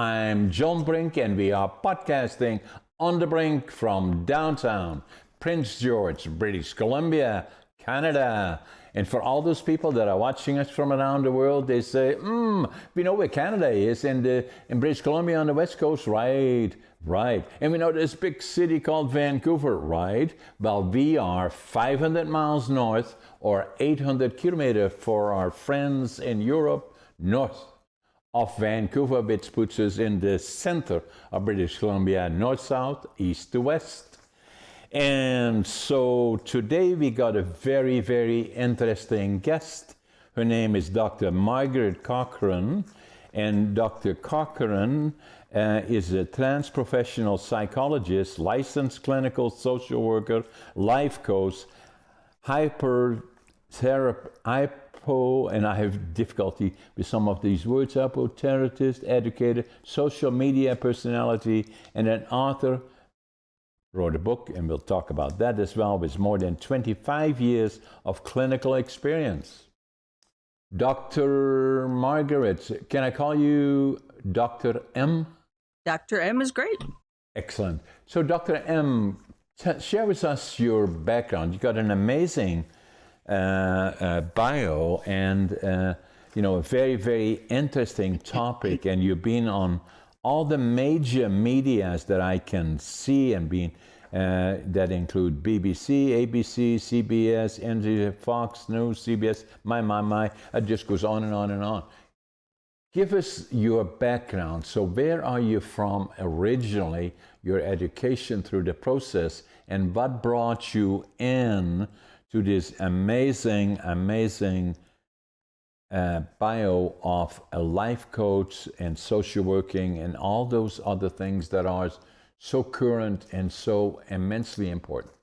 I'm John Brink, and we are podcasting on the Brink from downtown Prince George, British Columbia, Canada. And for all those people that are watching us from around the world, they say, we know where Canada is, in British Columbia on the West Coast, right. And we know this big city called Vancouver, right? Well, we are 500 miles north, or 800 kilometers for our friends in Europe, north of Vancouver, which puts us in the center of British Columbia, north-south, east to west. And so today we got a very, very interesting guest. Her name is Dr. Margaret Cochran, and Dr. Cochran is a transprofessional psychologist, licensed clinical social worker, life coach, and I have difficulty with some of these words, hypnotherapist, educator, social media personality, and an author. Wrote a book, and we'll talk about that as well, with more than 25 years of clinical experience. Dr. Margaret, can I call you Dr. M? Dr. M is great. Excellent. So Dr. M, share with us your background. You've got an amazing bio and a very, very interesting topic, and you've been on all the major medias that I can see and being that include BBC, ABC, CBS, NBC, Fox News, CBS, my, it just goes on and on and on. Give us your background. So where are you from originally, your education through the process, and what brought you in to this amazing bio of a life coach and social working and all those other things that are so current and so immensely important?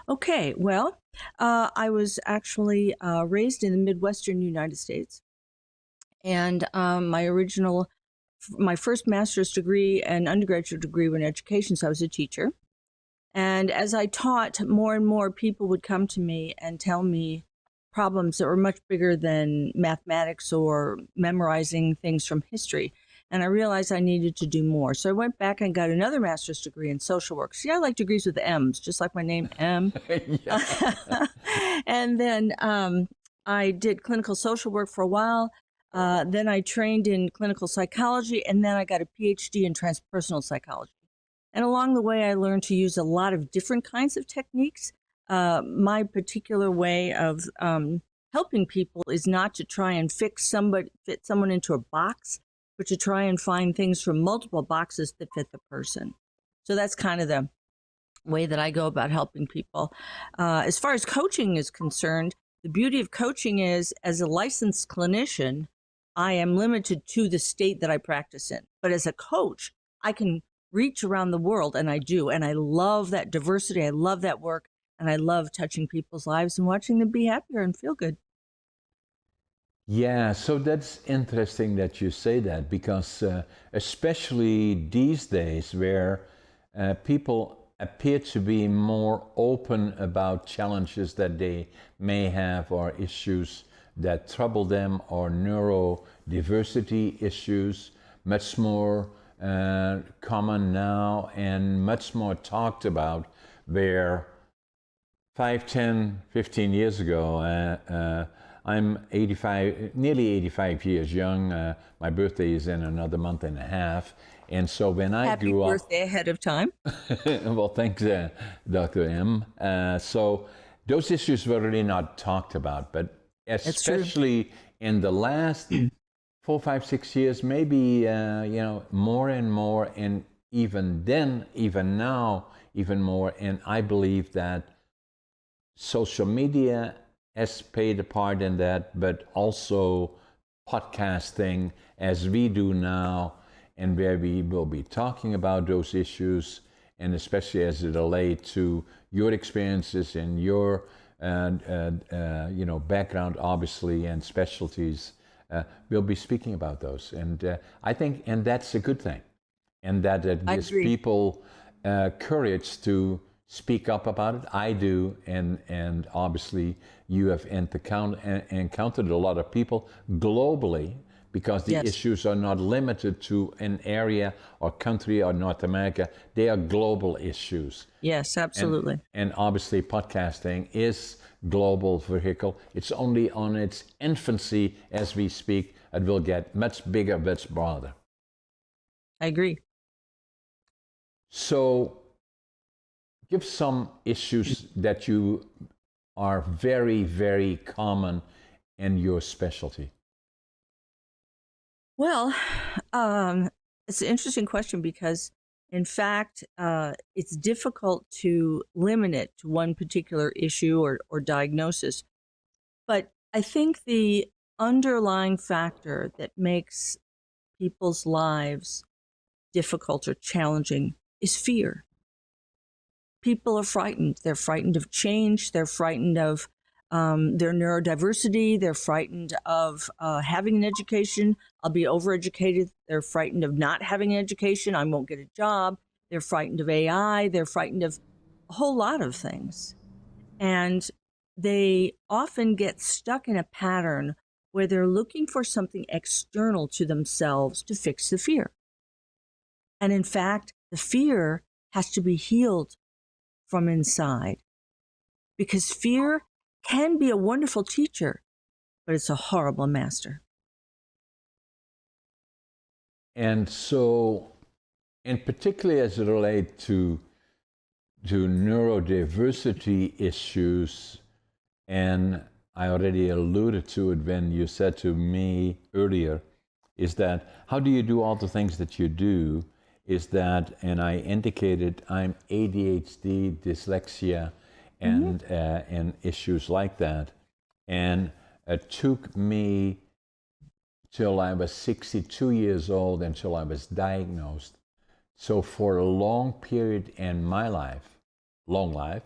Okay, well, I was actually raised in the Midwestern United States, and my first master's degree and undergraduate degree were in education, so I was a teacher. And as I taught, more and more people would come to me and tell me problems that were much bigger than mathematics or memorizing things from history. And I realized I needed to do more. So I went back and got another master's degree in social work. See, I like degrees with M's, just like my name, M. And then I did clinical social work for a while. Then I trained in clinical psychology, and then I got a PhD in transpersonal psychology. And along the way, I learned to use a lot of different kinds of techniques. My particular way of helping people is not to try and fit someone into a box, but to try and find things from multiple boxes that fit the person. So that's kind of the way that I go about helping people. As far as coaching is concerned, the beauty of coaching is, as a licensed clinician, I am limited to the state that I practice in. But as a coach, I can reach around the world, and I do. And I love that diversity. I love that work. And I love touching people's lives and watching them be happier and feel good. Yeah, so that's interesting that you say that, because especially these days where people appear to be more open about challenges that they may have or issues that trouble them, or neurodiversity issues, much more common now and much more talked about, where 5, 10, 15 years ago, I'm 85, nearly 85 years young. My birthday is in another month and a half. And so when I grew up... Happy birthday ahead of time. Well, thanks, Dr. M. So those issues were really not talked about, but especially in the last 4, 5, 6 years, maybe, more and more, and even then, even now, even more. And I believe that social media has played a part in that, but also podcasting, as we do now, and where we will be talking about those issues, and especially as it relates to your experiences and your background, obviously, and specialties. We'll be speaking about those, and I think, and that's a good thing, and that it gives people courage to speak up about it. I do, and obviously you have encountered a lot of people globally, because the Yes. issues are not limited to an area or country or North America. They are global issues. Yes, absolutely. And obviously podcasting is global vehicle. It's only on its infancy as we speak. It will get much bigger, much broader. I agree. So give some issues that you are very, very common in your specialty. Well, it's an interesting question because, in fact, it's difficult to limit it to one particular issue or diagnosis. But I think the underlying factor that makes people's lives difficult or challenging is fear. People are frightened. They're frightened of change. They're frightened of their neurodiversity. They're frightened of having an education. I'll be overeducated. They're frightened of not having an education. I won't get a job. They're frightened of AI. They're frightened of a whole lot of things. And they often get stuck in a pattern where they're looking for something external to themselves to fix the fear. And in fact, the fear has to be healed from inside, because fear can be a wonderful teacher, but it's a horrible master. And so, and particularly as it relates to neurodiversity issues, and I already alluded to it when you said to me earlier, is that how do you do all the things that you do? Is that, and I indicated I'm ADHD, dyslexia, and issues like that. And it took me till I was 62 years old until I was diagnosed. So for a long period in my life, long life,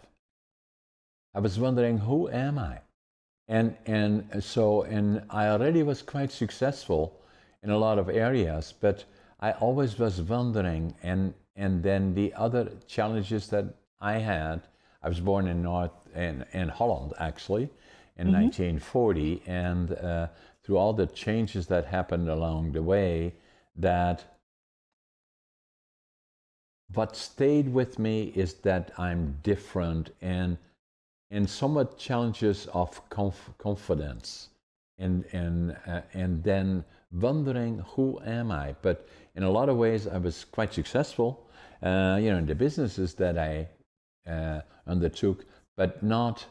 I was wondering, who am I? And I already was quite successful in a lot of areas, but I always was wondering, and then the other challenges that I had. I was born in Holland actually, in 1940, and through all the changes that happened along the way, that what stayed with me is that I'm different, and somewhat challenges of confidence, and then wondering, who am I? But in a lot of ways, I was quite successful, in the businesses that I undertook, but not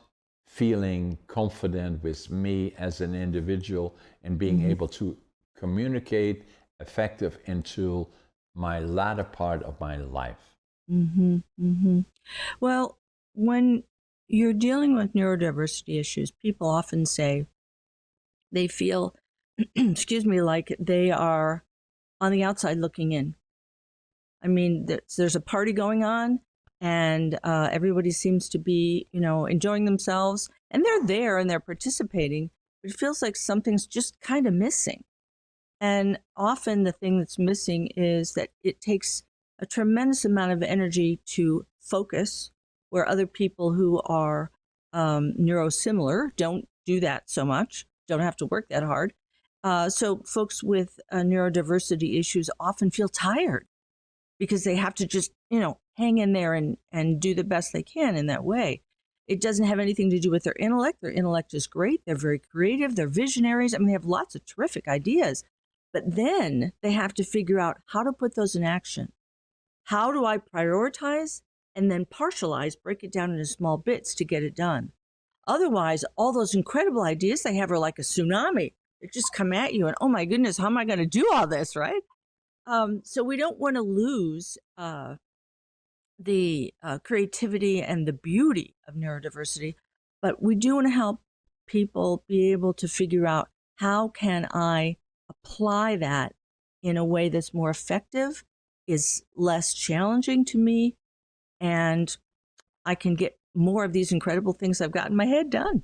feeling confident with me as an individual and being able to communicate effective until my latter part of my life. Well, when you're dealing with neurodiversity issues, people often say they feel, excuse me, like they are on the outside looking in. I mean, there's a party going on, and everybody seems to be, enjoying themselves, and they're there and they're participating, but it feels like something's just kind of missing. And often the thing that's missing is that it takes a tremendous amount of energy to focus, where other people who are neurosimilar don't do that so much, don't have to work that hard. So folks with neurodiversity issues often feel tired because they have to just, hang in there and do the best they can in that way. It doesn't have anything to do with their intellect. Their intellect is great. They're very creative. They're visionaries. I mean, they have lots of terrific ideas. But then they have to figure out how to put those in action. How do I prioritize and then partialize, break it down into small bits to get it done? Otherwise, all those incredible ideas they have are like a tsunami. They just come at you and, oh my goodness, how am I going to do all this, right? So we don't want to lose the creativity and the beauty of neurodiversity, but we do want to help people be able to figure out, how can I apply that in a way that's more effective, is less challenging to me, and I can get more of these incredible things I've got in my head done.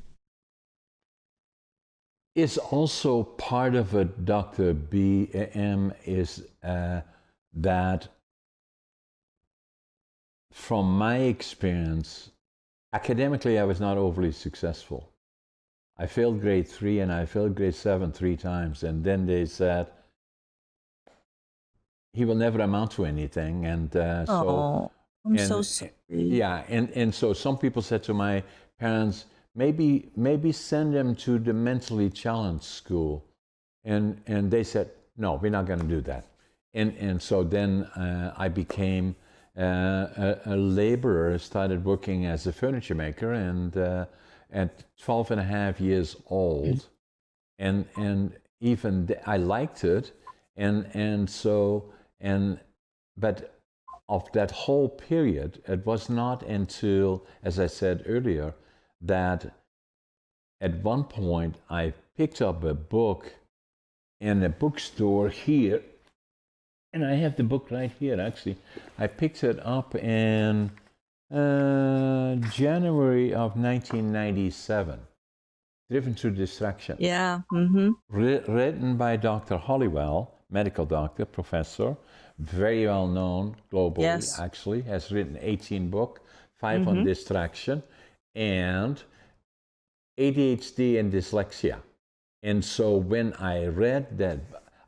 Is also part of it, Dr. B.M., is that from my experience, academically, I was not overly successful. I failed grade 3 and I failed grade 7 3 times. And then they said, he will never amount to anything. And I'm so sorry. Yeah, and so some people said to my parents, maybe send him to the mentally challenged school. And they said, no, we're not going to do that. And so then I became a laborer, started working as a furniture maker, and at 12 and a half years old, and even I liked it, but of that whole period, it was not until, as I said earlier, that at one point I picked up a book in a bookstore here, and I have the book right here, actually. I picked it up in January of 1997, Driven to Distraction. Yeah. Written by Dr. Hollywell, medical doctor, professor, very well known globally, actually, has written 18 books, 5 on distraction, and ADHD and dyslexia. And so when I read that,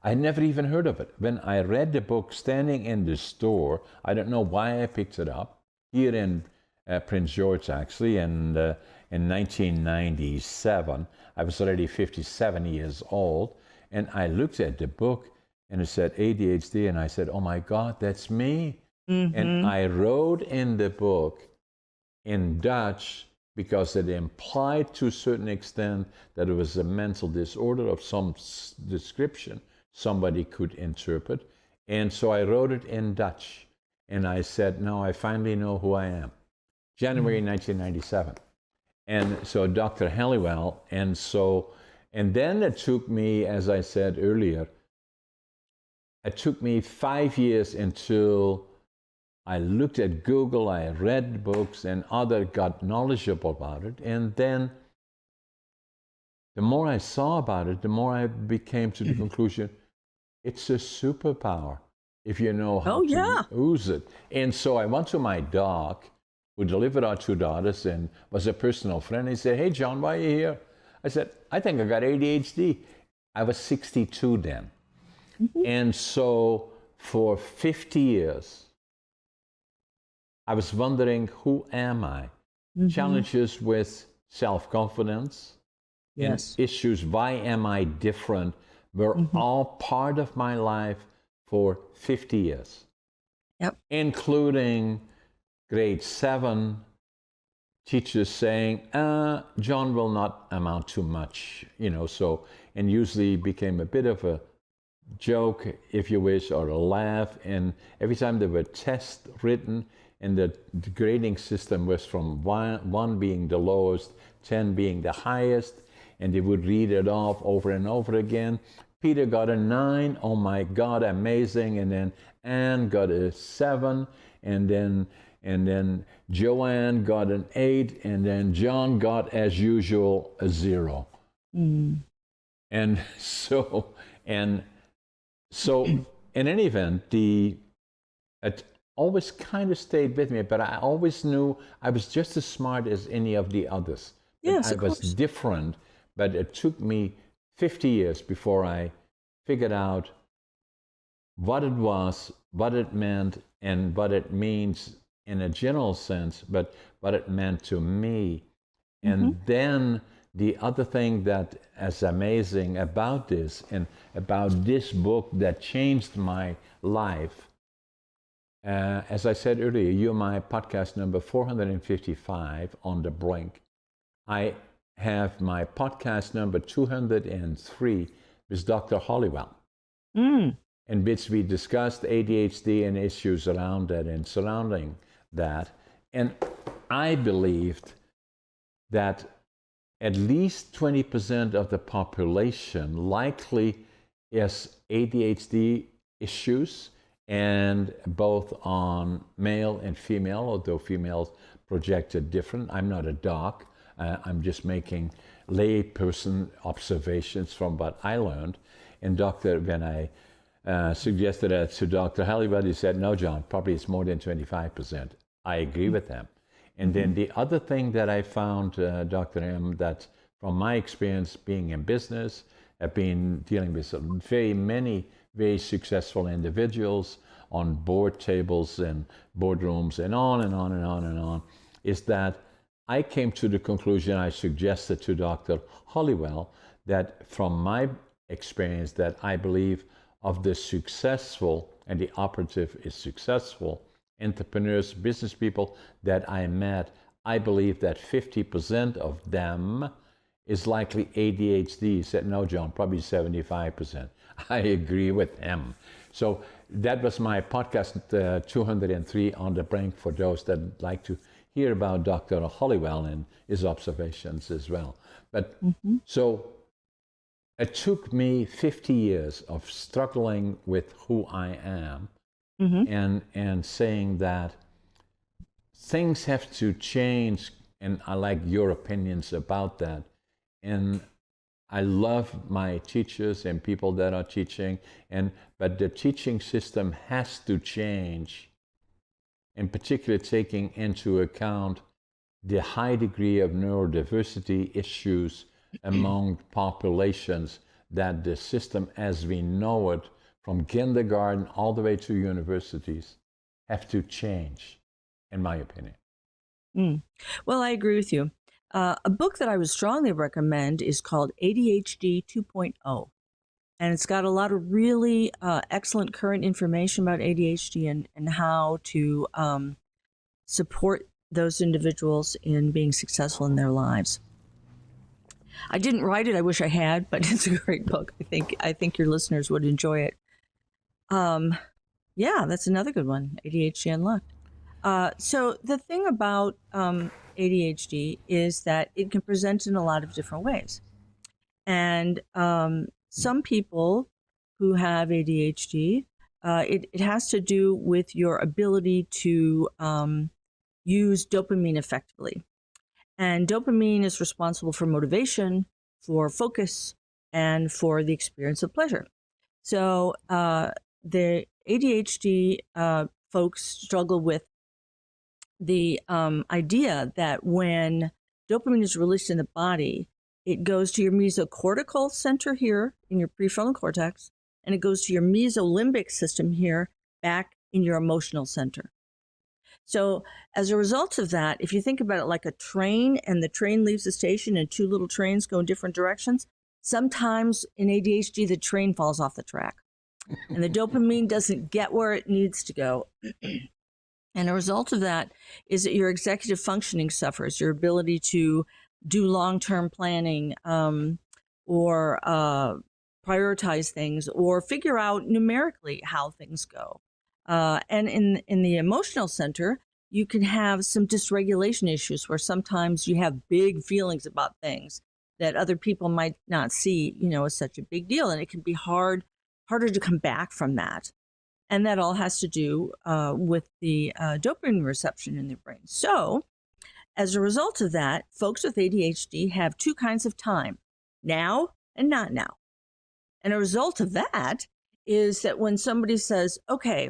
I never even heard of it. When I read the book standing in the store, I don't know why I picked it up, here in Prince George, actually, and in 1997. I was already 57 years old, and I looked at the book, and it said ADHD, and I said, oh my God, that's me. And I wrote in the book in Dutch, because it implied to a certain extent that it was a mental disorder of some description somebody could interpret. And so I wrote it in Dutch. And I said, now I finally know who I am. January 1997. And so Dr. Halliwell, and then it took me, as I said earlier, it took me 5 years until I looked at Google, I read books, and got knowledgeable about it. And then the more I saw about it, the more I became to the conclusion, it's a superpower if you know how to use it. And so I went to my doc, who delivered our 2 daughters and was a personal friend. He said, hey, John, why are you here? I said, I think I got ADHD. I was 62 then. And so for 50 years, I was wondering, who am I? Challenges with self-confidence and issues, why am I different, were all part of my life for 50 years. Including grade 7, teachers saying, John will not amount to much, and usually became a bit of a joke, if you wish, or a laugh. And every time there were tests written, and the grading system was from 1 being the lowest, 10 being the highest, and they would read it off over and over again. Peter got a 9, oh my God, amazing. And then Anne got a 7, and then Joanne got an 8, and then John got, as usual, a 0. And so in any event, it always kind of stayed with me, but I always knew I was just as smart as any of the others. Yes, I was different, but it took me 50 years before I figured out what it was, what it meant, and what it means in a general sense, but what it meant to me. And then the other thing that is amazing about this, and about this book that changed my life, as I said earlier, you're my podcast number 455 on the Brink. I have my podcast number 203 with Dr. Hollywell, in which we discussed ADHD and issues around that and surrounding that. And I believed that at least 20% of the population likely has ADHD issues, and both on male and female, although females projected different. I'm not a doc. I'm just making layperson observations from what I learned. And when I suggested that to Dr. Halliwell, he said, no, John, probably it's more than 25%. I agree with him. And then the other thing that I found, Dr. M, that's from my experience being in business, I've been dealing with very successful individuals on board tables and boardrooms and on and on and on and on, is that I came to the conclusion, I suggested to Dr. Hollywell, that from my experience, that I believe of the successful, and the operative is successful, entrepreneurs, business people that I met, I believe that 50% of them is likely ADHD. He said, no, John, probably 75%. I agree with him. So that was my podcast 203 on the Brink, for those that like to hear about Dr. Hollywell and his observations as well. But so it took me 50 years of struggling with who I am and saying that things have to change, and I like your opinions about that. And I love my teachers and people that are teaching, but the teaching system has to change, in particular taking into account the high degree of neurodiversity issues among populations, that the system as we know it, from kindergarten all the way to universities, have to change, in my opinion. Well, I agree with you. A book that I would strongly recommend is called ADHD 2.0. And it's got a lot of really excellent current information about ADHD and how to support those individuals in being successful in their lives. I didn't write it. I wish I had, but it's a great book. I think your listeners would enjoy it. Yeah, that's another good one, ADHD Unlocked. So the thing about ADHD is that it can present in a lot of different ways. And some people who have ADHD, it has to do with your ability to use dopamine effectively. And dopamine is responsible for motivation, for focus, and for the experience of pleasure. So the ADHD folks struggle with the idea that when dopamine is released in the body, it goes to your mesocortical center here in your prefrontal cortex, and it goes to your mesolimbic system here back in your emotional center. So as a result of that, if you think about it like a train, and the train leaves the station and two little trains go in different directions, sometimes in ADHD, the train falls off the track and the dopamine doesn't get where it needs to go. And a result of that is that your executive functioning suffers, your ability to do long-term planning or prioritize things or figure out numerically how things go. And in the emotional center, you can have some dysregulation issues where sometimes you have big feelings about things that other people might not see, as such a big deal. And it can be harder to come back from that. And that all has to do with the dopamine reception in the brain. So as a result of that, folks with ADHD have two kinds of time, now and not now. And a result of that is that when somebody says, okay,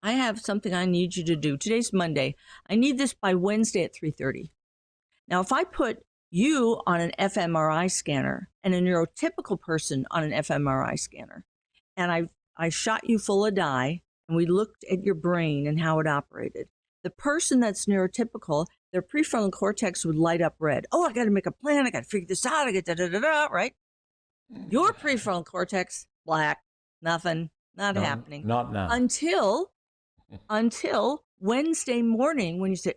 I have something I need you to do. Today's Monday. I need this by Wednesday at 3:30. Now, if I put you on an fMRI scanner and a neurotypical person on an fMRI scanner, and I shot you full of dye, and we looked at your brain and how it operated, the person that's neurotypical, their prefrontal cortex would light up red. Oh, I got to make a plan. I got to figure this out. I got da-da-da-da, right? Your prefrontal cortex, black, nothing, not happening. Not now. Until Wednesday morning when you say,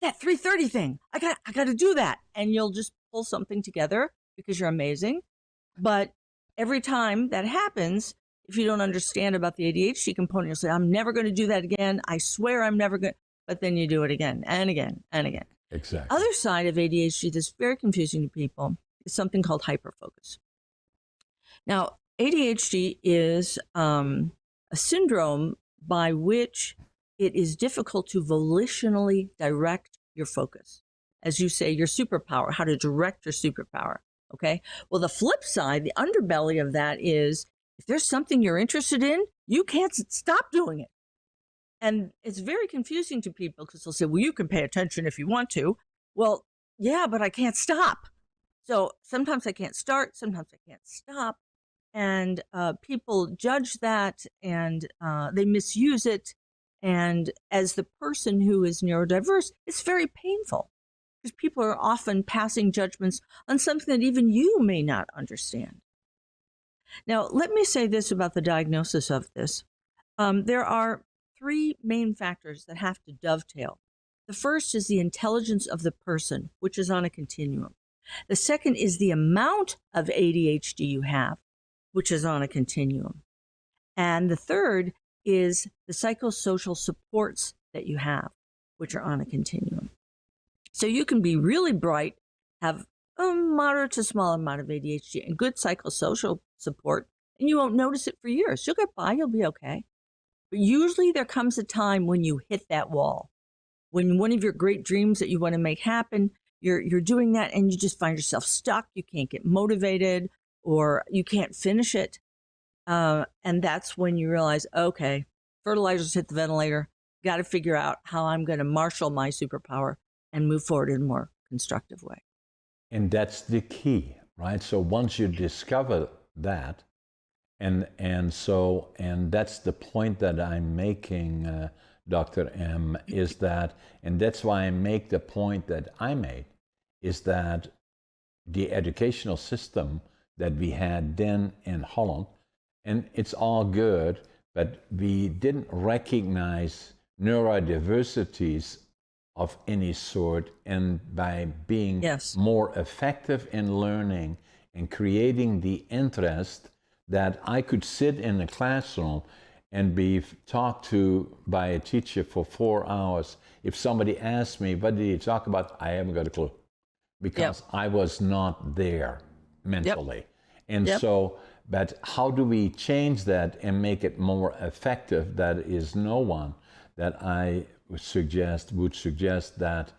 that 3:30 thing, I got to do that. And you'll just pull something together because you're amazing. But every time that happens, if you don't understand about the ADHD component, you'll say, I'm never going to do that again. I swear I'm never going to. But then you do it again and again and again. Exactly. Other side of ADHD that's very confusing to people is something called hyperfocus. Now, ADHD is a syndrome by which it is difficult to volitionally direct your focus. As you say, your superpower, how to direct your superpower, okay? Well, the flip side, the underbelly of that is if there's something you're interested in, you can't stop doing it. And it's very confusing to people because they'll say, well, you can pay attention if you want to. Well, yeah, but I can't stop. So sometimes I can't start, sometimes I can't stop. And people judge that, and they misuse it. And as the person who is neurodiverse, it's very painful because people are often passing judgments on something that even you may not understand. Now, let me say this about the diagnosis of this. There are three main factors that have to dovetail. The first is the intelligence of the person, which is on a continuum. The second is the amount of ADHD you have, which is on a continuum. And the third is the psychosocial supports that you have, which are on a continuum. So you can be really bright, have a moderate to small amount of ADHD and good psychosocial support, and you won't notice it for years. You'll get by, you'll be okay. But usually there comes a time when you hit that wall, when one of your great dreams that you want to make happen, you're doing that and you just find yourself stuck. You can't get motivated or you can't finish it. And that's when you realize, okay, fertilizers hit the ventilator. Got to figure out how I'm going to marshal my superpower and move forward in a more constructive way. And that's the key, right? So once you discover that, and that's the point that I'm making, Dr. M, is that, and that's why I make the point that I made, is that the educational system that we had then in Holland, and it's all good, but we didn't recognize neurodiversities of any sort, and by being more effective in learning and creating the interest that I could sit in a classroom and be talked to by a teacher for 4 hours. If somebody asked me, what did you talk about? I haven't got a clue, because I was not there mentally. And so, but how do we change that and make it more effective? That is no one that I would suggest that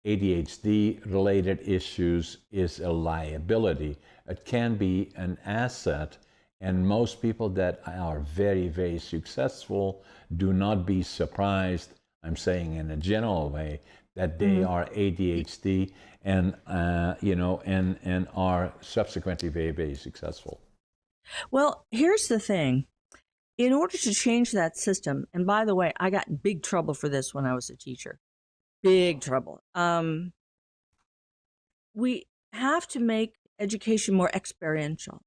ADHD-related issues is a liability. It can be an asset, and most people that are very, very successful, do not be surprised, I'm saying in a general way, that they are ADHD and and are subsequently very, very successful. Well, here's the thing. In order to change that system, and by the way, I got in big trouble for this when I was a teacher. Big trouble. We have to make education more experiential.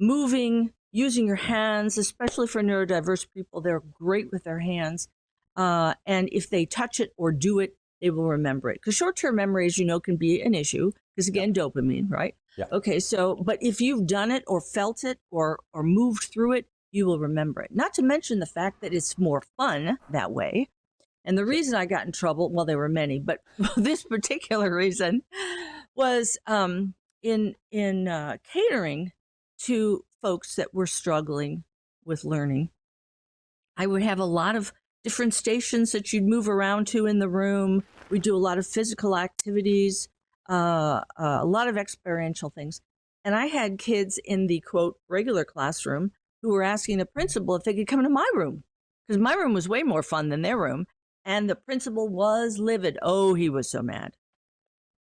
Moving, using your hands, especially for neurodiverse people, they're great with their hands. And if they touch it or do it, they will remember it. Because short-term memory, as you know, can be an issue. Because again, dopamine, right? Yeah. Okay, so, but if you've done it or felt it or moved through it, you will remember it. Not to mention the fact that it's more fun that way. And the reason I got in trouble, well, there were many, but this particular reason was in catering to folks that were struggling with learning. I would have a lot of different stations that you'd move around to in the room. We do a lot of physical activities, a lot of experiential things. And I had kids in the, quote, regular classroom who were asking the principal if they could come into my room, because my room was way more fun than their room. And the principal was livid. Oh, he was so mad.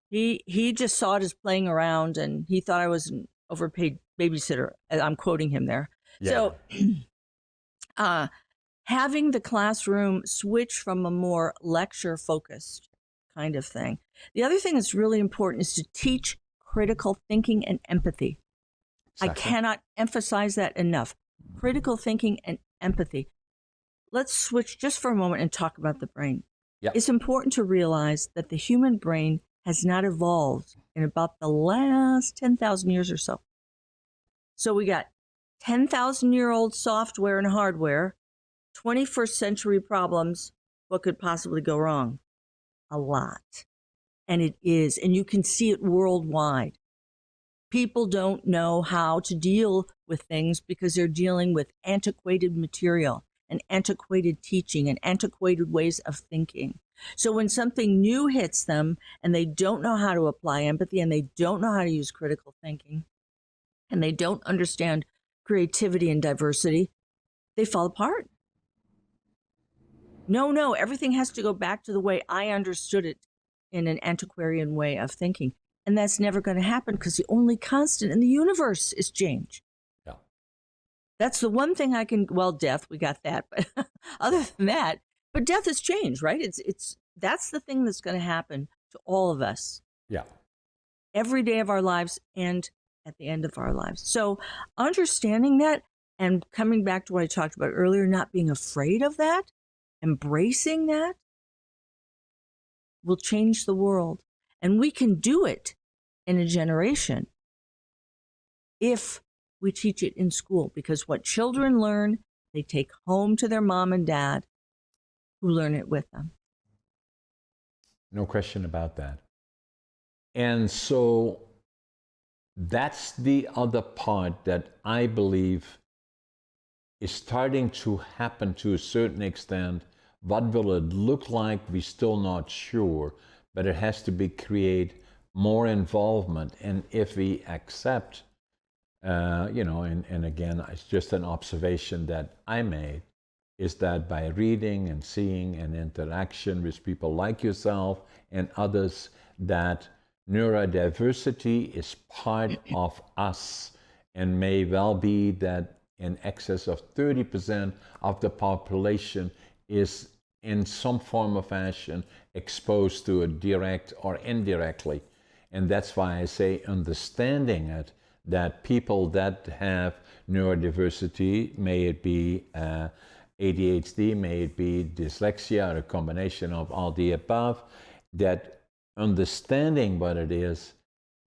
He just saw it as playing around, and he thought I was an overpaid babysitter. I'm quoting him there. Yeah. So having the classroom switch from a more lecture-focused kind of thing. The other thing that's really important is to teach critical thinking and empathy. Exactly. I cannot emphasize that enough. Critical thinking and empathy. Let's switch just for a moment and talk about the brain. Yep. It's important to realize that the human brain has not evolved in about the last 10,000 years or so. So we got 10,000-year-old software and hardware, 21st century problems. What could possibly go wrong? A lot. And it is. And you can see it worldwide. People don't know how to deal with things because they're dealing with antiquated material and antiquated teaching and antiquated ways of thinking. So when something new hits them and they don't know how to apply empathy and they don't know how to use critical thinking and they don't understand creativity and diversity, they fall apart. No, everything has to go back to the way I understood it in an antiquarian way of thinking. And that's never going to happen because the only constant in the universe is change. Yeah. That's the one thing I can, well, death, we got that. But other than that, but death is change, right? That's the thing that's going to happen to all of us. Yeah. Every day of our lives and at the end of our lives. So understanding that and coming back to what I talked about earlier, not being afraid of that, embracing that will change the world. And we can do it in a generation if we teach it in school, because what children learn, they take home to their mom and dad who learn it with them. No question about that. And so that's the other part that I believe is starting to happen to a certain extent. What will it look like? We're still not sure, but it has to be create more involvement. And if we accept, and again, it's just an observation that I made, is that by reading and seeing and interaction with people like yourself and others, that neurodiversity is part of us, and may well be that in excess of 30% of the population is in some form or fashion exposed to it, direct or indirectly. And that's why I say understanding it, that people that have neurodiversity, may it be ADHD, may it be dyslexia, or a combination of all the above, that understanding what it is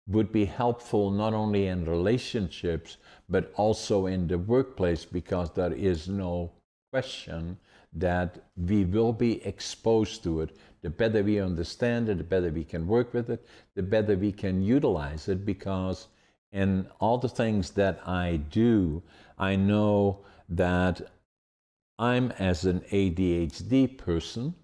would be helpful not only in relationships, but also in the workplace, because there is no question that we will be exposed to it. The better we understand it, the better we can work with it, the better we can utilize it, because in all the things that I do, I know that I'm, as an ADHD person,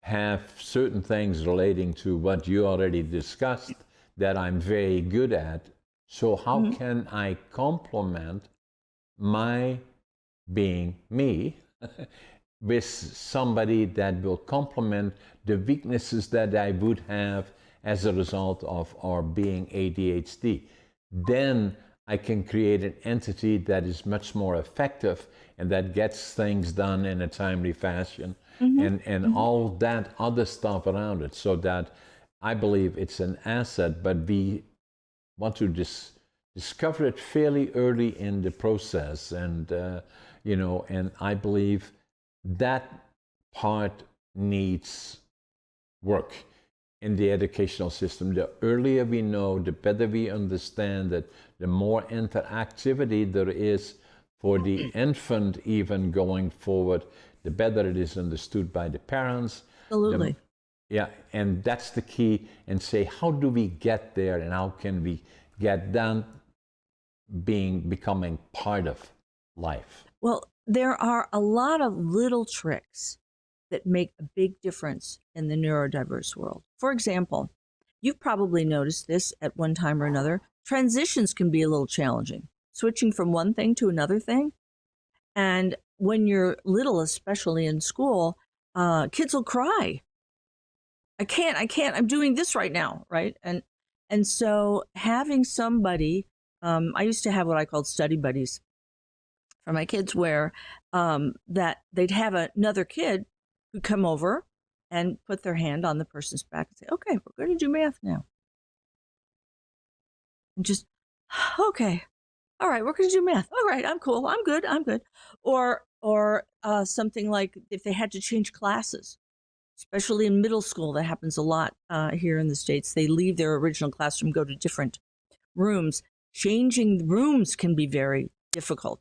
have certain things relating to what you already discussed that I'm very good at. So how can I complement my being me with somebody that will complement the weaknesses that I would have as a result of our being ADHD? Then I can create an entity that is much more effective and that gets things done in a timely fashion, and all that other stuff around it. So that I believe it's an asset, but we want to discover it fairly early in the process. And, and I believe that part needs work in the educational system. The earlier we know, the better we understand it, the more interactivity there is for the infant even going forward, the better it is understood by the parents. Absolutely. And that's the key. And say, how do we get there, and how can we get down becoming part of life? Well, there are a lot of little tricks that make a big difference in the neurodiverse world. For example, you've probably noticed this at one time or another. Transitions can be a little challenging, switching from one thing to another thing. And when you're little, especially in school, kids will cry. I can't, I'm doing this right now, right? And so having somebody, I used to have what I called study buddies for my kids, where that they'd have another kid who'd come over and put their hand on the person's back and say, okay, we're going to do math now. And just, okay, all right, we're going to do math. All right, I'm cool, I'm good. Or something like if they had to change classes, especially in middle school, that happens a lot here in the States. They leave their original classroom, go to different rooms. Changing rooms can be very difficult,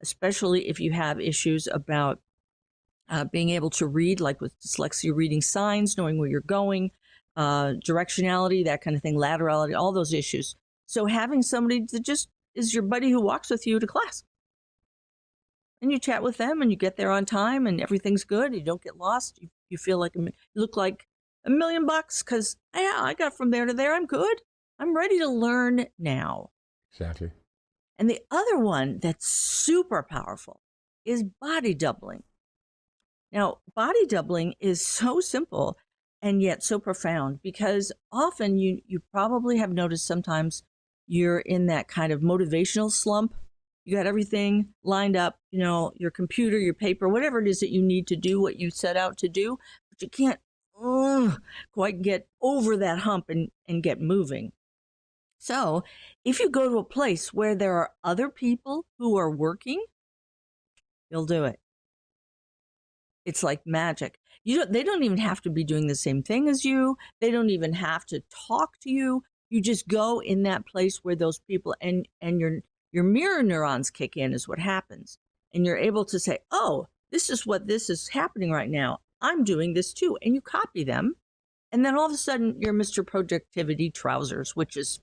especially if you have issues about being able to read, like with dyslexia, reading signs, knowing where you're going, directionality, that kind of thing, laterality, all those issues. So having somebody that just is your buddy who walks with you to class, and you chat with them, and you get there on time, and everything's good. You don't get lost. You feel like you look like $1 million because I got from there to there. I'm good. I'm ready to learn now. Exactly. And the other one that's super powerful is body doubling. Now, body doubling is so simple. and yet so profound, because often you probably have noticed sometimes you're in that kind of motivational slump. You got everything lined up, your computer, your paper, whatever it is that you need to do what you set out to do, but you can't quite get over that hump and get moving. So if you go to a place where there are other people who are working, you'll do it. It's like magic. They don't even have to be doing the same thing as you. They don't even have to talk to you. You just go in that place where those people and your mirror neurons kick in is what happens. And you're able to say, oh, this is happening right now. I'm doing this too. And you copy them. And then all of a sudden you're Mr. Productivity Trousers, which is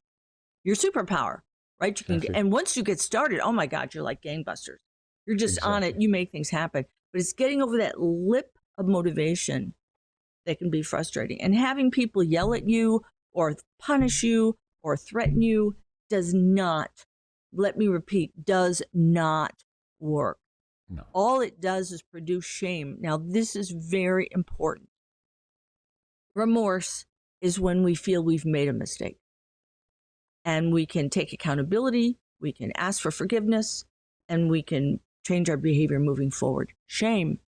your superpower, right? And once you get started, oh my God, you're like gangbusters. You're just on it. You make things happen. But it's getting over that lip of motivation that can be frustrating. And having people yell at you or punish you or threaten you does not, let me repeat, does not work. No. All it does is produce shame. Now, this is very important. Remorse is when we feel we've made a mistake. And we can take accountability, we can ask for forgiveness, and we can change our behavior moving forward. Shame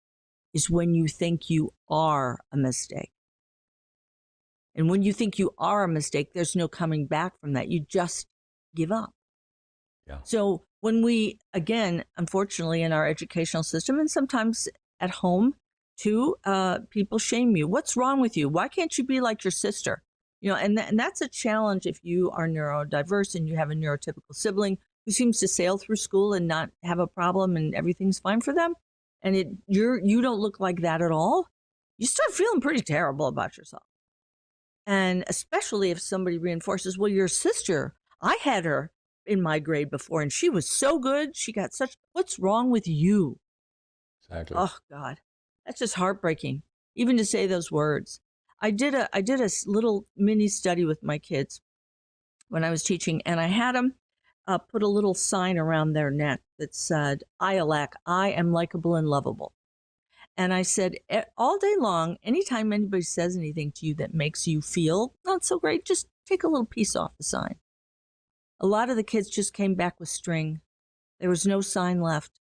is when you think you are a mistake. And when you think you are a mistake, there's no coming back from that. You just give up. Yeah. So when we, again, unfortunately, in our educational system and sometimes at home too, people shame you. What's wrong with you? Why can't you be like your sister? And that's a challenge if you are neurodiverse and you have a neurotypical sibling who seems to sail through school and not have a problem and everything's fine for them. And you don't look like that at all. You start feeling pretty terrible about yourself. And especially if somebody reinforces, well, your sister, I had her in my grade before and she was so good. She got what's wrong with you? Exactly. Oh God, that's just heartbreaking. Even to say those words. I did a little mini study with my kids when I was teaching, and I had them put a little sign around their neck that said, I am likable and lovable. And I said, all day long, anytime anybody says anything to you that makes you feel not so great, just take a little piece off the sign. A lot of the kids just came back with string. There was no sign left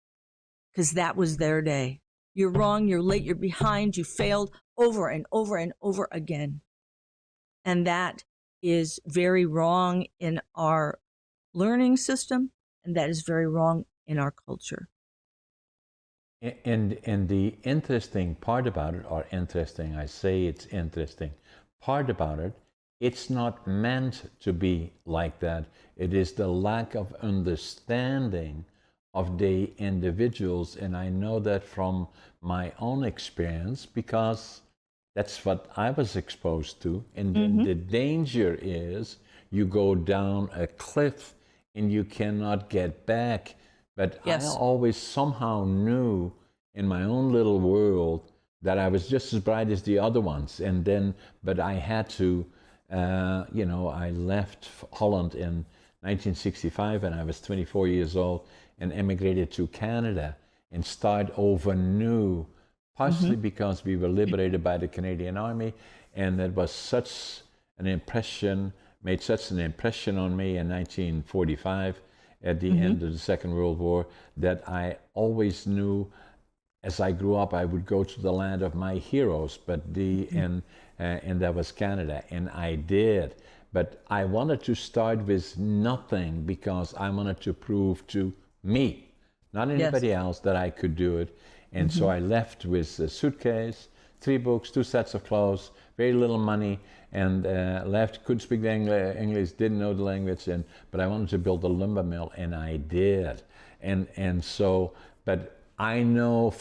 because that was their day. You're wrong, you're late, you're behind, you failed over and over and over again. And that is very wrong in our learning system, and that is very wrong in our culture. And the interesting part about it, or interesting, I say it's interesting, part about it, it's not meant to be like that. It is the lack of understanding of the individuals, and I know that from my own experience because that's what I was exposed to. And the danger is you go down a cliff and you cannot get back. But yes. I always somehow knew in my own little world that I was just as bright as the other ones. And then, but I had to, I left Holland in 1965 and I was 24 years old and emigrated to Canada and started over new, partially because we were liberated by the Canadian Army, and that was such an impression, made such an impression on me in 1945 at the end of the Second World War, that I always knew as I grew up I would go to the land of my heroes, but and that was Canada, and I did. But I wanted to start with nothing because I wanted to prove to me, not anybody else, that I could do it. And so I left with a suitcase, 3 books, 2 sets of clothes, very little money, and left, couldn't speak English, didn't know the language, but I wanted to build a lumber mill, and I did. And so, but I know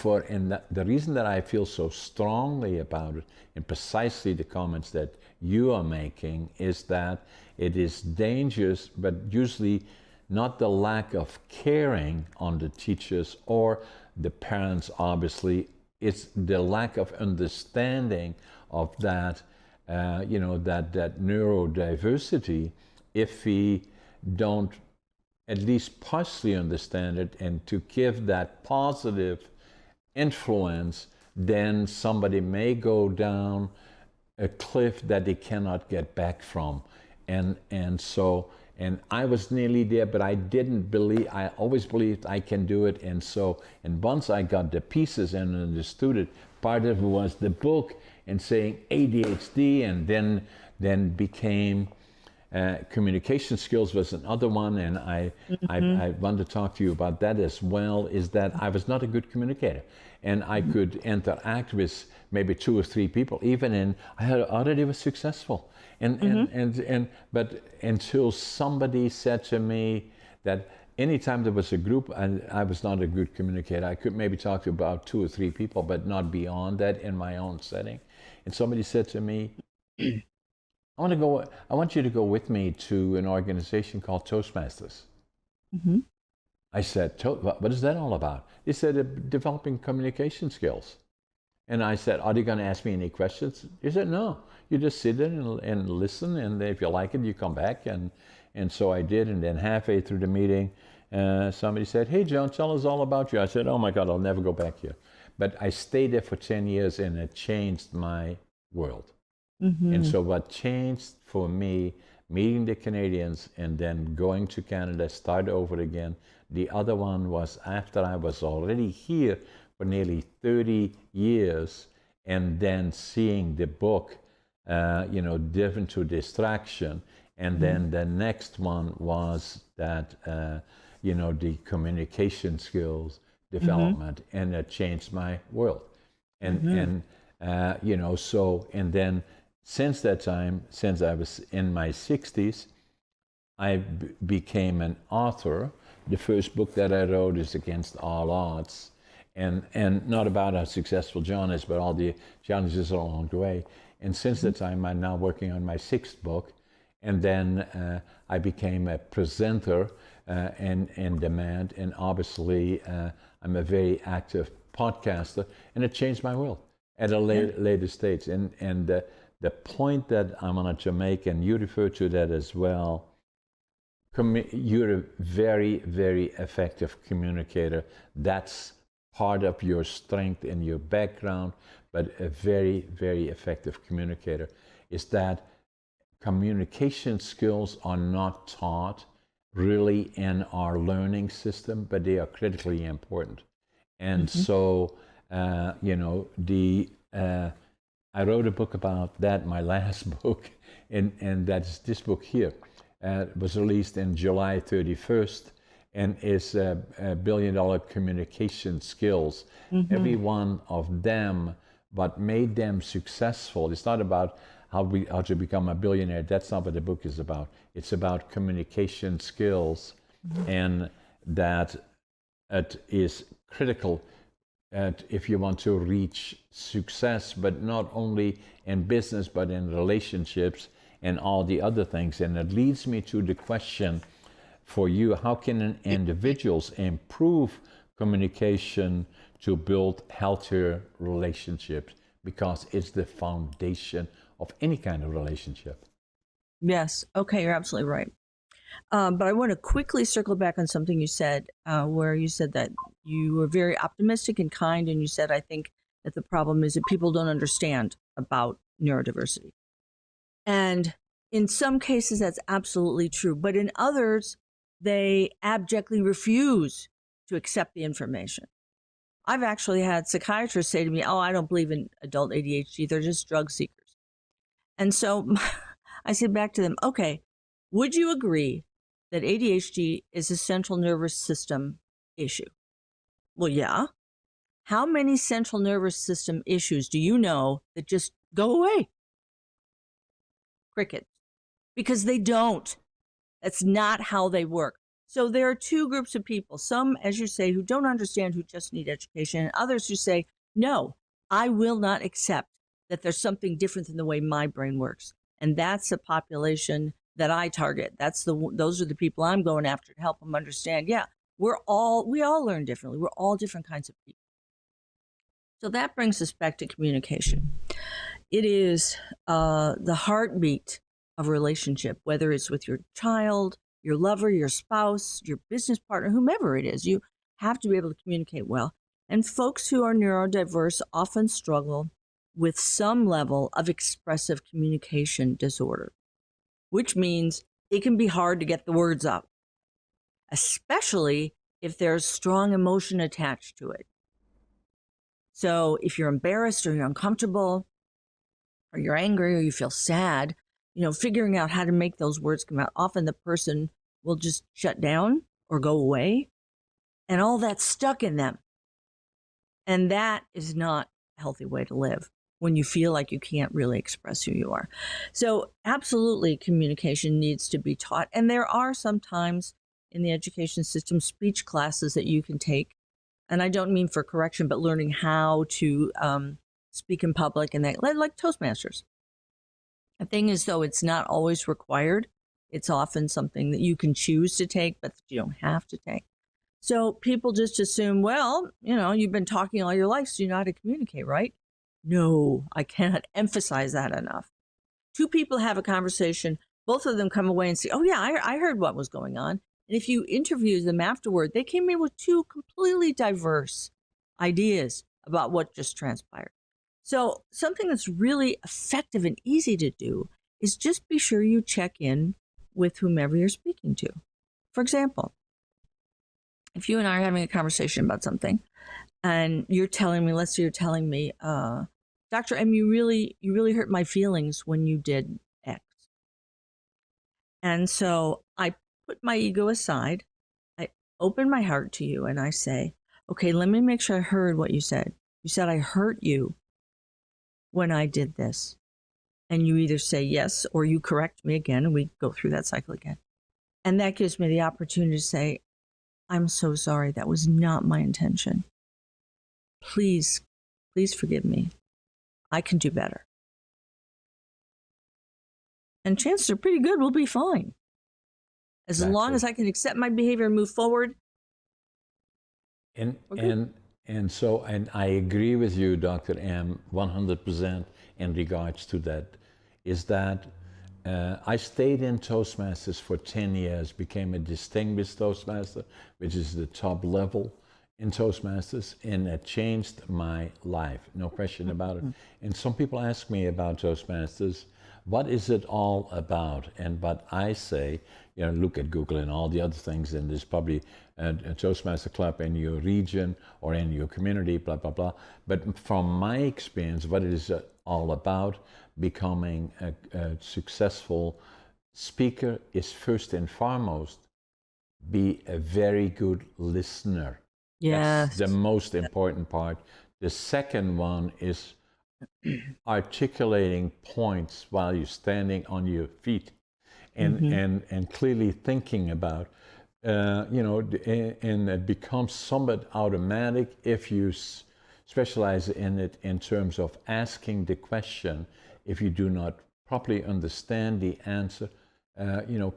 the reason that I feel so strongly about it, and precisely the comments that you are making, is that it is dangerous, but usually not the lack of caring on the teachers or the parents, obviously. It's the lack of understanding of that, that neurodiversity. If we don't at least partially understand it and to give that positive influence, then somebody may go down a cliff that they cannot get back from. And I was nearly there, but I didn't believe, I always believed I can do it. And once I got the pieces and understood it, part of it was the book and saying ADHD, and then became communication skills was another one. And I want to talk to you about that as well, is that I was not a good communicator. And I could interact with maybe 2 or 3 people, I already was successful. But until somebody said to me that anytime there was a group and I was not a good communicator, I could maybe talk to about 2 or 3 people, but not beyond that in my own setting. And somebody said to me, I want you to go with me to an organization called Toastmasters. Mm-hmm. I said, what is that all about? They said, developing communication skills. And I said, are they going to ask me any questions? He said, no. You just sit there and listen, and if you like it, you come back. And so I did, and then halfway through the meeting, somebody said, hey, John, tell us all about you. I said, oh my God, I'll never go back here. But I stayed there for 10 years, and it changed my world. Mm-hmm. And so what changed for me, meeting the Canadians and then going to Canada, start over again. The other one was after I was already here for nearly 30 years, and then seeing the book, Driven to Distraction. And then the next one was that, the communication skills development, and it changed my world. And then since that time, since I was in my 60s, I became an author. The first book that I wrote is Against All Odds, and not about how successful John is, but all the challenges along the way. And since that time, I'm now working on my 6th book. And then I became a presenter in demand. And obviously, I'm a very active podcaster. And it changed my world at a later stage. And the point that I wanted to make, and you refer to that as well, you're a very, very effective communicator. That's part of your strength and your background, but a very, very effective communicator is that communication skills are not taught really in our learning system, but they are critically important. And so, I wrote a book about that, my last book, and that's this book here. It was released in July 31st, and is a $1 billion communication skills. Every one of them, what made them successful, it's not about how to become a billionaire. That's not what the book is about. It's about communication skills, and that it is critical if you want to reach success, but not only in business, but in relationships and all the other things. And it leads me to the question for you: how can individuals improve communication to build healthier relationships? Because it's the foundation of any kind of relationship. Yes. Okay, you're absolutely right. But I want to quickly circle back on something you said, where you said that you were very optimistic and kind, and you said, I think that the problem is that people don't understand about neurodiversity. And in some cases, that's absolutely true. But in others, they abjectly refuse to accept the information. I've actually had psychiatrists say to me, oh, I don't believe in adult ADHD. They're just drug seekers. And so I said back to them, okay, would you agree that ADHD is a central nervous system issue? Well, yeah. How many central nervous system issues do you know that just go away? Cricket. Because they don't. That's not how they work. So there are 2 groups of people. Some, as you say, who don't understand, who just need education, and others who say, no, I will not accept that there's something different than the way my brain works. And that's a population that I target. Those are the people I'm going after to help them understand. Yeah, we all learn differently. We're all different kinds of people. So that brings us back to communication. It is the heartbeat of a relationship, whether it's with your child, your lover, your spouse, your business partner, whomever it is. You have to be able to communicate well. And folks who are neurodiverse often struggle with some level of expressive communication disorder, which means it can be hard to get the words out, especially if there's strong emotion attached to it. So if you're embarrassed or you're uncomfortable or you're angry or you feel sad, figuring out how to make those words come out. Often the person will just shut down or go away, and all that's stuck in them. And that is not a healthy way to live when you feel like you can't really express who you are. So absolutely, communication needs to be taught. And there are sometimes in the education system speech classes that you can take. And I don't mean for correction, but learning how to speak in public and that, like Toastmasters. The thing is, though, it's not always required. It's often something that you can choose to take, but you don't have to take. So people just assume, well, you've been talking all your life, so you know how to communicate, right? No, I cannot emphasize that enough. Two people have a conversation, both of them come away and say, oh, yeah, I heard what was going on. And if you interview them afterward, they came in with two completely diverse ideas about what just transpired. So something that's really effective and easy to do is just be sure you check in with whomever you're speaking to. For example, if you and I are having a conversation about something and you're telling me, let's say you're telling me, Dr. M, you really hurt my feelings when you did X. And so I put my ego aside, I open my heart to you and I say, okay, let me make sure I heard what you said. You said I hurt you when I did this. And you either say yes or you correct me again, and we go through that cycle again. And that gives me the opportunity to say, I'm so sorry. That was not my intention. Please forgive me. I can do better. And chances are pretty good we'll be fine. As long as I can accept my behavior and move forward. And I agree with you, Dr. M, 100% in regards to that. Is that I stayed in Toastmasters for 10 years, became a distinguished Toastmaster, which is the top level in Toastmasters, and it changed my life, no question about it. And some people ask me about Toastmasters, what is it all about? And but I say, look at Google and all the other things, and there's probably a Toastmaster club in your region or in your community, blah, blah, blah. But from my experience, what it is all about, becoming a successful speaker is first and foremost, be a very good listener. Yes. That's the most important part. The second one is articulating points while you're standing on your feet and clearly thinking about, and it becomes somewhat automatic if you specialize in it in terms of asking the question. If you do not properly understand the answer,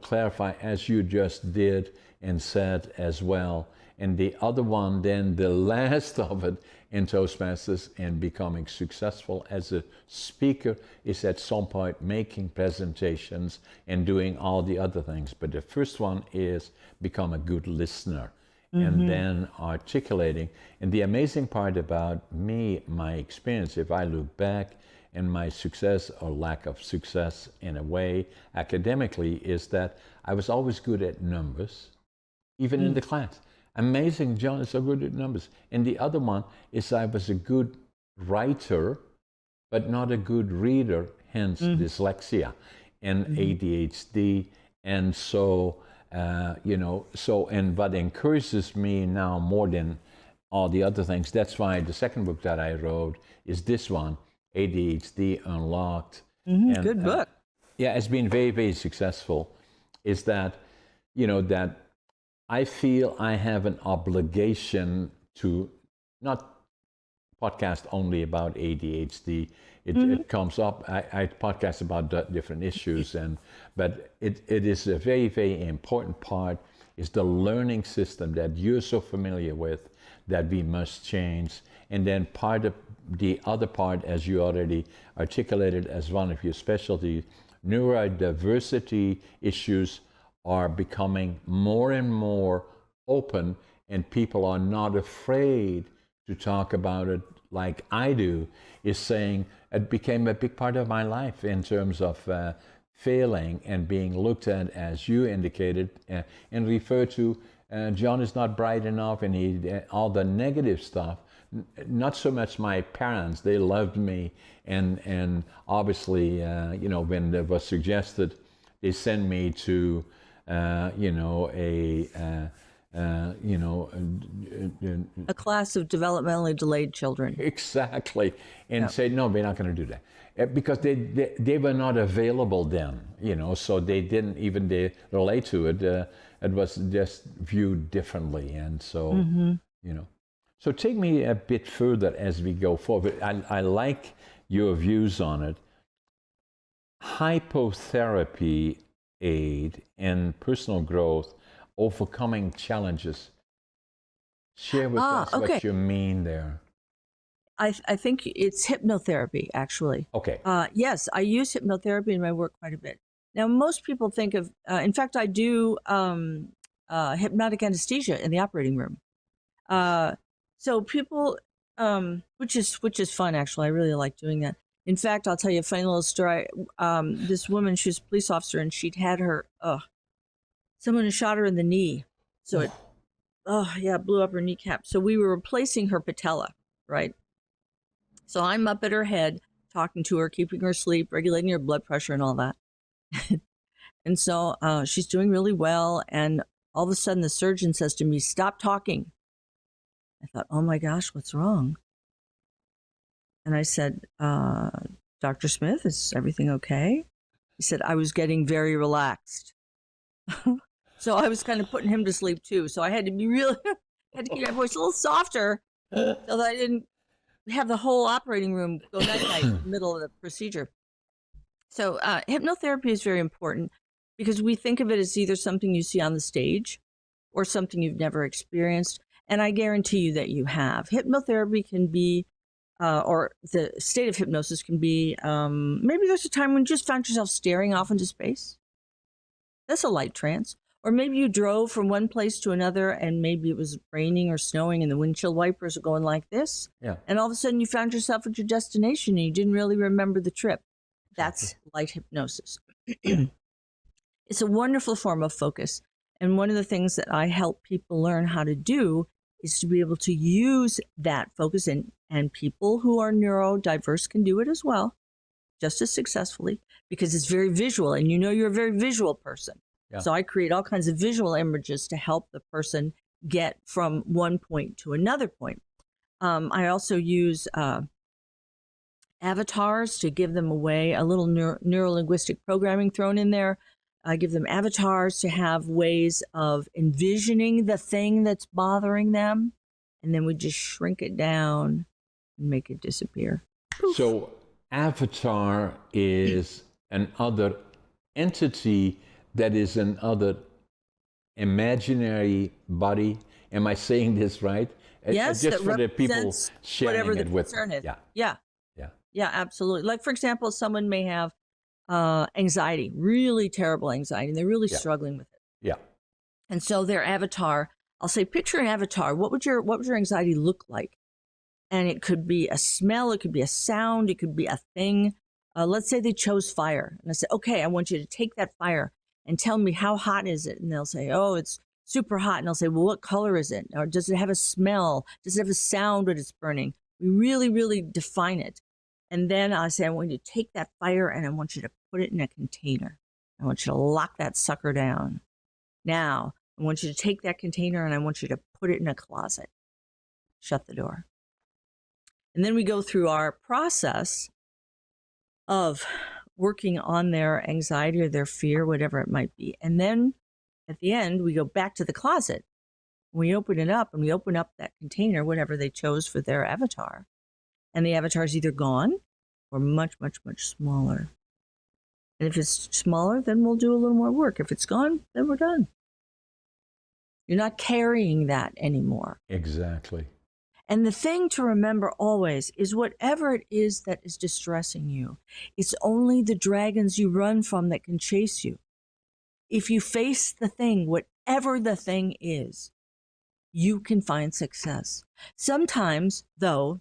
clarify as you just did and said as well. And the other one, then the last of it in Toastmasters and becoming successful as a speaker is at some point making presentations and doing all the other things. But the first one is become a good listener and then articulating. And the amazing part about me, my experience, if I look back, and my success or lack of success in a way academically is that I was always good at numbers, even in the class. Amazing, John is so good at numbers. And the other one is I was a good writer, but not a good reader, hence dyslexia and ADHD. And so, and what encourages me now more than all the other things, that's why the second book that I wrote is this one, ADHD Unlocked. And, good book. It's been very, very successful. Is that, that I feel I have an obligation to not podcast only about ADHD. It comes up. I podcast about different issues, but it is a very, very important part. Is the learning system that you're so familiar with that we must change, and then the other part, as you already articulated as one of your specialties, neurodiversity issues are becoming more and more open, and people are not afraid to talk about it like I do, is saying it became a big part of my life in terms of failing and being looked at, as you indicated, and referred to. John is not bright enough, and all the negative stuff. Not so much my parents; they loved me, and obviously, when it was suggested, they sent me to, a class of developmentally delayed children. Exactly, and say no, we're not going to do that because they were not available then, so they didn't even relate to it. It was just viewed differently, and so So take me a bit further as we go forward. I like your views on it. Hypnotherapy aid in personal growth, overcoming challenges. Share with us what you mean there. I think it's hypnotherapy, actually. Okay. Yes, I use hypnotherapy in my work quite a bit. Now, most people think of, in fact, I do hypnotic anesthesia in the operating room. So people, which is fun, actually. I really like doing that. In fact, I'll tell you a funny little story. This woman, she was a police officer, and she'd had her, someone had shot her in the knee. So it, blew up her kneecap. So we were replacing her patella, right? So I'm up at her head, talking to her, keeping her asleep, regulating her blood pressure and all that. And so she's doing really well. And all of a sudden, the surgeon says to me, "Stop talking." I thought, oh my gosh, what's wrong? And I said, "Dr. Smith, is everything okay?" He said, "I was getting very relaxed." So I was kind of putting him to sleep too. So I had to be had to keep my voice a little softer so that I didn't have the whole operating room go night-night in the middle of the procedure. So hypnotherapy is very important because we think of it as either something you see on the stage or something you've never experienced. And I guarantee you that you have. Hypnotherapy can be, or the state of hypnosis can be, maybe there's a time when you just found yourself staring off into space. That's a light trance. Or maybe you drove from one place to another and maybe it was raining or snowing and the windshield wipers are going like this. Yeah. And all of a sudden you found yourself at your destination and you didn't really remember the trip. That's light hypnosis. It's a wonderful form of focus. And one of the things that I help people learn how to do is to be able to use that focus. And people who are neurodiverse can do it as well, just as successfully, because it's very visual. And you're a very visual person. Yeah. So I create all kinds of visual images to help the person get from one point to another point. I also use avatars to give them away, a little neuro-linguistic programming thrown in there. I give them avatars to have ways of envisioning the thing that's bothering them. And then we just shrink it down and make it disappear. Poof. So avatar is another entity that is another imaginary body. Am I saying this right? Yes, just for the people sharing whatever the it with concern is. Yeah, absolutely. Like, for example, someone may have anxiety, really terrible anxiety, and they're really struggling with it. Yeah. And so their avatar, I'll say, picture an avatar. What would your anxiety look like? And it could be a smell, it could be a sound, it could be a thing. Let's say they chose fire. And I say, okay, I want you to take that fire and tell me, how hot is it? And they'll say, oh, it's super hot. And I'll say, well, what color is it? Or does it have a smell? Does it have a sound when it's burning? We really, really define it. And then I say, I want you to take that fire and I want you to put it in a container. I want you to lock that sucker down. Now, I want you to take that container and I want you to put it in a closet. Shut the door. And then we go through our process of working on their anxiety or their fear, whatever it might be. And then at the end, we go back to the closet. We open it up and we open up that container, whatever they chose for their avatar. And the avatar is either gone or much, much, much smaller. And if it's smaller, then we'll do a little more work. If it's gone, then we're done. You're not carrying that anymore. Exactly. And the thing to remember always is whatever it is that is distressing you, it's only the dragons you run from that can chase you. If you face the thing, whatever the thing is, you can find success. Sometimes, though,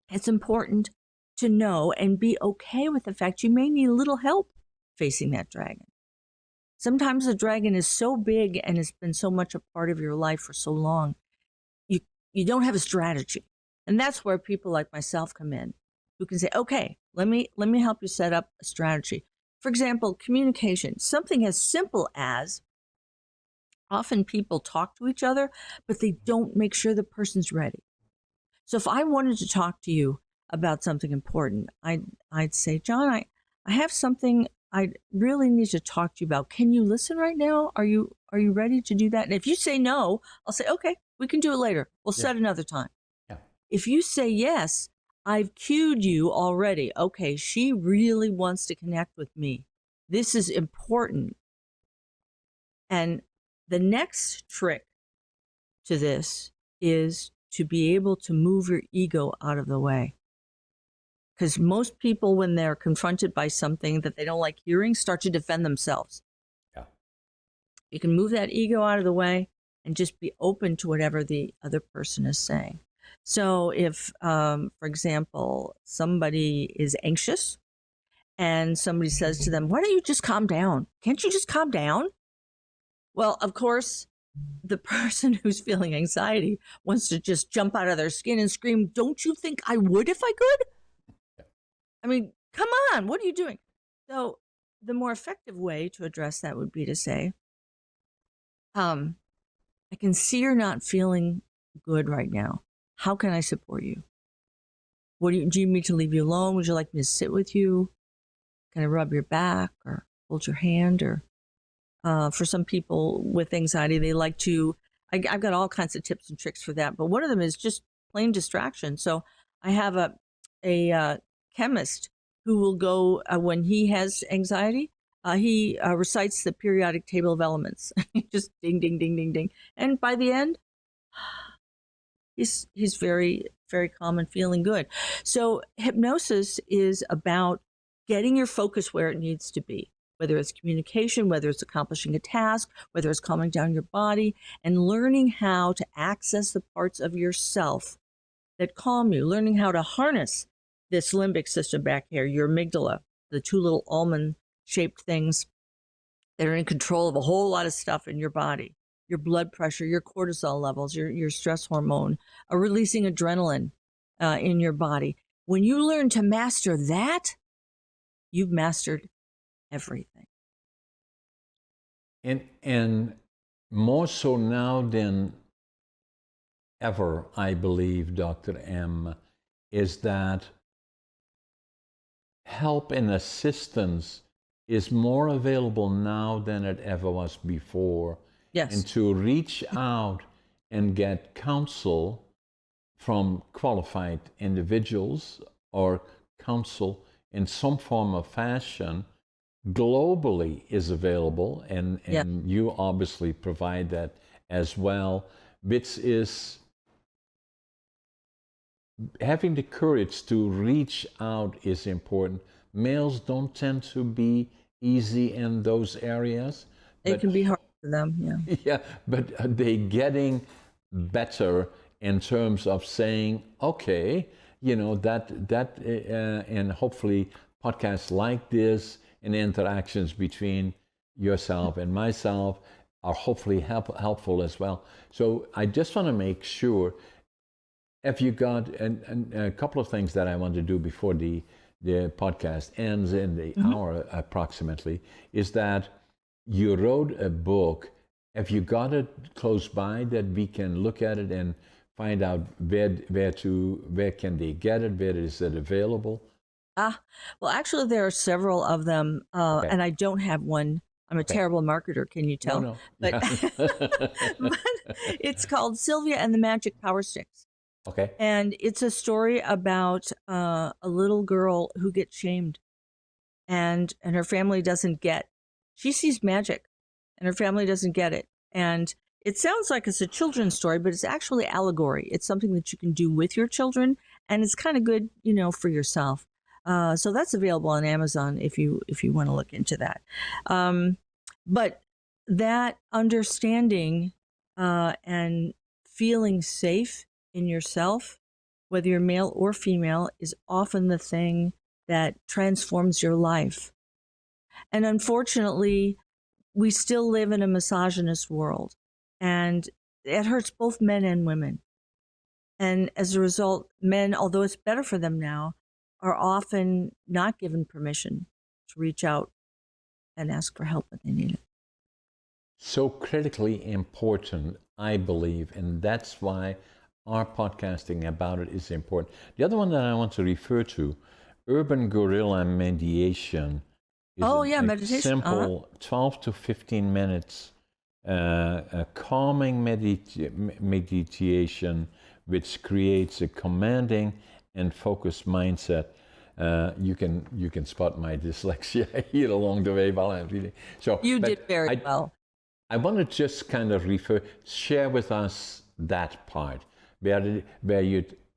It's important to know and be okay with the fact you may need a little help facing that dragon. Sometimes the dragon is so big and has been so much a part of your life for so long, you don't have a strategy. And that's where people like myself come in, who can say, okay, let me help you set up a strategy. For example, communication, something as simple as often people talk to each other, but they don't make sure the person's ready. So if I wanted to talk to you about something important, I'd say, John, I have something I really need to talk to you about. Can you listen right now? Are you ready to do that? And if you say no, I'll say, okay, we can do it later. We'll set another time. Yeah. If you say yes, I've cued you already. Okay, she really wants to connect with me. This is important. And the next trick to this is to be able to move your ego out of the way. Because most people, when they're confronted by something that they don't like hearing, start to defend themselves. Yeah. You can move that ego out of the way and just be open to whatever the other person is saying. So if, for example, somebody is anxious and somebody says to them, why don't you just calm down? Can't you just calm down? Well, of course, the person who's feeling anxiety wants to just jump out of their skin and scream, don't you think I would if I could? I mean, come on, what are you doing? So the more effective way to address that would be to say, I can see you're not feeling good right now. How can I support you? Do you need me to leave you alone? Would you like me to sit with you? Can I rub your back or hold your hand? Or for some people with anxiety, they like to, I've got all kinds of tips and tricks for that. But one of them is just plain distraction. So I have a chemist who will go, when he has anxiety, he recites the periodic table of elements. Just ding, ding, ding, ding, ding. And by the end, he's very, very calm and feeling good. So hypnosis is about getting your focus where it needs to be, whether it's communication, whether it's accomplishing a task, whether it's calming down your body, and learning how to access the parts of yourself that calm you, learning how to harness this limbic system back here, your amygdala, the two little almond-shaped things that are in control of a whole lot of stuff in your body, your blood pressure, your cortisol levels, your stress hormone, releasing adrenaline in your body. When you learn to master that, you've mastered everything. And more so now than ever, I believe, Dr. M, is that help and assistance is more available now than it ever was before. Yes. And to reach out and get counsel from qualified individuals or counsel in some form of fashion globally is available, and you obviously provide that as well. BITS is having the courage to reach out is important. Males don't tend to be easy in those areas. It can be hard for them, yeah. Yeah, but they're getting better in terms of saying, okay, you know, and hopefully podcasts like this and interactions between yourself and myself are hopefully helpful as well. So I just want to make sure, if you got a couple of things that I want to do before the podcast ends in the hour approximately, is that you wrote a book. Have you got it close by that we can look at it and find out where can they get it? Where is it available? Well, actually, there are several of them, Okay. and I don't have one. I'm a terrible marketer, can you tell? No. But, but it's called Sylvia and the Magic Power Sticks. Okay. And it's a story about a little girl who gets shamed, and her family doesn't get. She sees magic, and her family doesn't get it. And it sounds like it's a children's story, but it's actually allegory. It's something that you can do with your children, and it's kind of good, you know, for yourself. So that's available on Amazon if you want to look into that. But that understanding and feeling safe in yourself, whether you're male or female, is often the thing that transforms your life. And unfortunately, we still live in a misogynist world, and it hurts both men and women. And as a result, men, although it's better for them now, are often not given permission to reach out and ask for help when they need it. So critically important, I believe, and that's why our podcasting about it is important. The other one that I want to refer to, urban guerrilla mediation, is meditation. Simple 12 to 15 minutes a calming meditation which creates a commanding and focused mindset. You can spot my dyslexia here along the way while I'm reading. So you did very well. I want to just kind of share with us that part where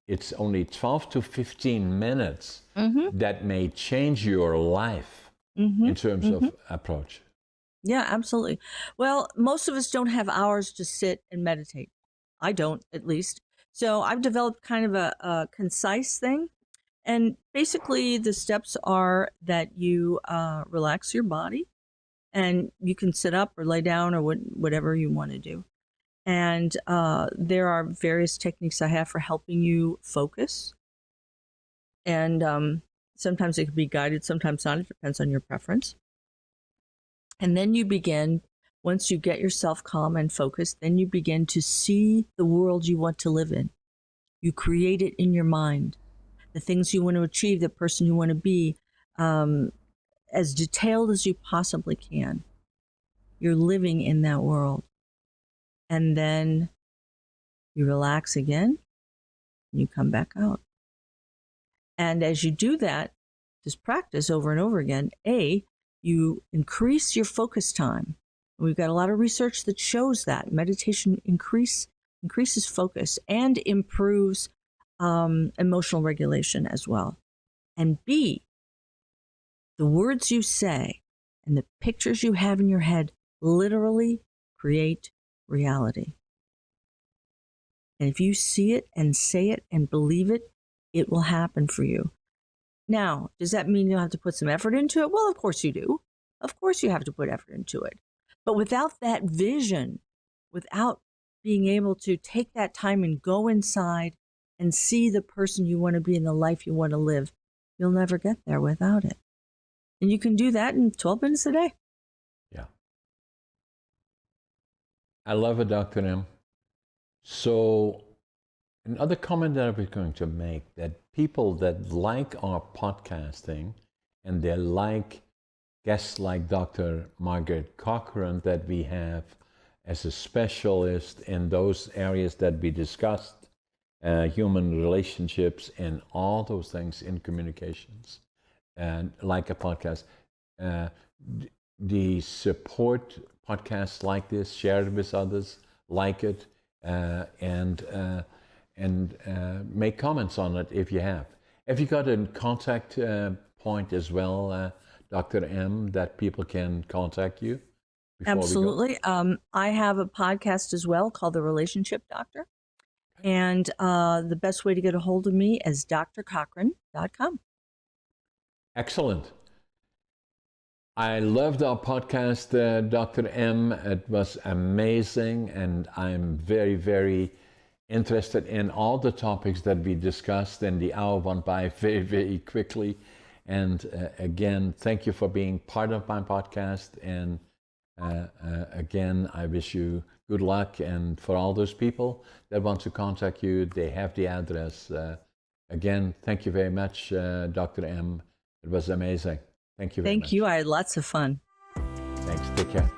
it's only 12 to 15 minutes that may change your life in terms of approach. Yeah, absolutely. Well, most of us don't have hours to sit and meditate. I don't, at least. So I've developed kind of a concise thing. And basically the steps are that you relax your body, and you can sit up or lay down or whatever you want to do. And there are various techniques I have for helping you focus. And sometimes it can be guided, sometimes not. It depends on your preference. And then you begin, once you get yourself calm and focused, then you begin to see the world you want to live in. You create it in your mind. The things you want to achieve, the person you want to be, as detailed as you possibly can. You're living in that world. And then you relax again, and you come back out. And as you do that, just practice over and over again, you increase your focus time. We've got a lot of research that shows that meditation increases focus and improves emotional regulation as well. And B, the words you say and the pictures you have in your head literally create reality. And if you see it and say it and believe it, it will happen for you. Now, does that mean you'll have to put some effort into it? Well, of course you do. Of course you have to put effort into it. But without that vision, without being able to take that time and go inside and see the person you want to be and the life you want to live, you'll never get there without it. And you can do that in 12 minutes a day. Yeah. I love it, Dr. M. So another comment that I was going to make, that people that like our podcasting and they like guests like Dr. Margaret Cochran that we have as a specialist in those areas that we discussed, human relationships and all those things in communications, and like a podcast, the support podcasts like this, share it with others, like it, and make comments on it if you have. Have you got a contact point as well, Dr. M, that people can contact you? Absolutely. I have a podcast as well called The Relationship Doctor. And the best way to get a hold of me is drcochran.com. Excellent. I loved our podcast, Dr. M. It was amazing, and I'm very, very interested in all the topics that we discussed, and the hour went by very, very quickly. And again, thank you for being part of my podcast. And again, I wish you good luck. And for all those people that want to contact you, they have the address. Again, thank you very much, Dr. M. It was amazing. Thank you very much. Thank you. I had lots of fun. Thanks. Take care.